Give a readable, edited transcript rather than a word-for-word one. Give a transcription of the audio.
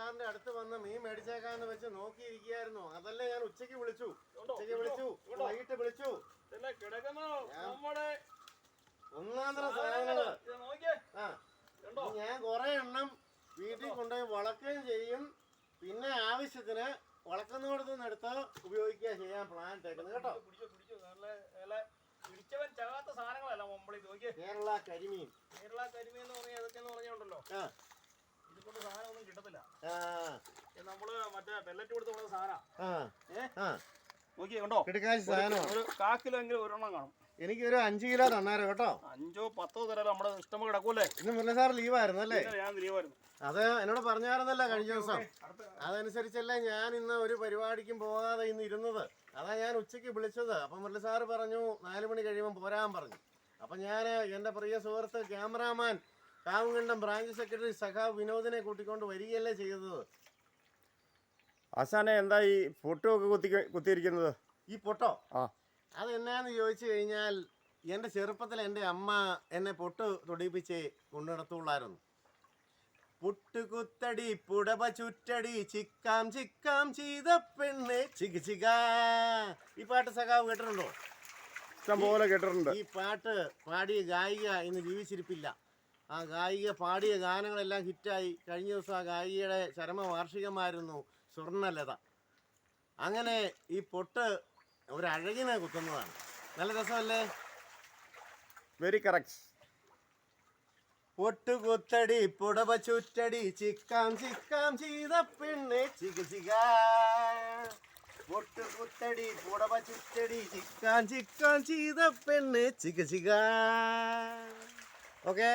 സാറിന്റെ അടുത്ത് വന്ന് മീൻ മേടിച്ചേക്കാന്ന് വെച്ച് നോക്കിയിരിക്കുകയായിരുന്നു. അതല്ലേ ഞാൻ ഉച്ചയ്ക്ക് വിളിച്ചു, വൈകിട്ട് വിളിച്ചു. ഒന്നാന്തര സാധനങ്ങള്. ഞാൻ കുറെ എണ്ണം വീട്ടിൽ കൊണ്ടുപോയി വളക്കുകയും ചെയ്യും. പിന്നെ ആവശ്യത്തിന് വളക്കുന്നിടത്തുനിന്ന് എടുത്ത് ഉപയോഗിക്കുക ചെയ്യാൻ പ്ലാൻ ഇട്ടേക്കുന്നത് കേട്ടോ. കേരള കരിമീൻ. കേരള കരിമീൻ എന്ന് പറഞ്ഞാൽ ഏതൊക്കെയെന്ന് പറഞ്ഞുണ്ടല്ലോ, ഇതുകൊണ്ട് സാധനം ഒന്നും കിട്ടത്തില്ല. നമ്മള് മറ്റേ പെല്ലറ്റ് കൊടുത്ത് സാധനം നോക്കിയേ കണ്ടോ, ഒരു 1/4 കിലോ എങ്കിലും ഒരെണ്ണം കാണും. എനിക്കൊരു 5 കിലോ തന്നാരോ കേട്ടോ. 5 10 തരാം. നമ്മുടെ ഇഷ്ടം കിടക്കൂല്ലേ. ഇന്ന് മുല്ല സാർ ലീവായിരുന്നു അല്ലേ? ഞാൻ ലീവായിരുന്നു. അത് എന്നോട് പറഞ്ഞായിരുന്നല്ലോ കഴിഞ്ഞ ദിവസം. അതനുസരിച്ചല്ലേ ഞാൻ ഇന്ന് ഒരു പരിപാടിക്കും പോകാതെ ഇന്ന് ഇരുന്നത്. അതാ ഞാൻ ഉച്ചയ്ക്ക് വിളിച്ചത്. അപ്പം മുല്ല സാറ് പറഞ്ഞു 4 മണി കഴിയുമ്പോൾ പോരാൻ പറഞ്ഞു. അപ്പം ഞാൻ എൻ്റെ പ്രിയ സുഹൃത്ത് ക്യാമറാമാൻ കാവുങ്കണ്ടം ബ്രാഞ്ച് സെക്രട്ടറി സഖാവ് വിനോദിനെ കൂട്ടിക്കൊണ്ട് വരികയല്ലേ ചെയ്തത്. ആശാനെ എന്താ ഈ ഫോട്ടോ ഒക്കെ കുത്തിയിരിക്കുന്നത്? ഈ പൊട്ടോ അതെന്നാന്ന് ചോദിച്ചു കഴിഞ്ഞാൽ, എൻ്റെ ചെറുപ്പത്തിൽ എൻ്റെ അമ്മ എന്നെ പൊട്ട് തൊടിപ്പിച്ച് കൊണ്ടുനടത്തുള്ളായിരുന്നു. പുട്ടുകുത്തടി പുടവ ചുറ്റടി ചിക്കാം ചിക്കാം ചെയ്ത പെണ്ണ് ചിക ചിക. ഈ പാട്ട് സഖാവ് കേട്ടിട്ടുണ്ടോ? ഇഷ്ടം പോലെ കേട്ടിട്ടുണ്ട്. ഈ പാട്ട് പാടിയ ഗായിക ഇന്ന് ജീവിച്ചിരിപ്പില്ല. ആ ഗായിക പാടിയ ഗാനങ്ങളെല്ലാം ഹിറ്റായി. കഴിഞ്ഞ ദിവസം ആ ഗായികയുടെ ചരമവാർഷികമായിരുന്നു, സ്വർണ്ണലത. അങ്ങനെ ഈ പൊട്ട് ഒരു അഴകിനെ കുത്തുന്നതാണ്. നല്ല രസമല്ലേ? Very correct. പൊട്ടുകുത്തടി പുടവ ചുറ്റടി ചിക്കാം ചിക്കാം ചെയ്ത പെണ്ണ് ചിക ചിക. പൊട്ടുകുത്തടി പുടവ ചുറ്റടി ചിക്കാം ചിക്കാം ചെയ്ത പെണ്ണ് ചിക ചിക. ഓക്കെ.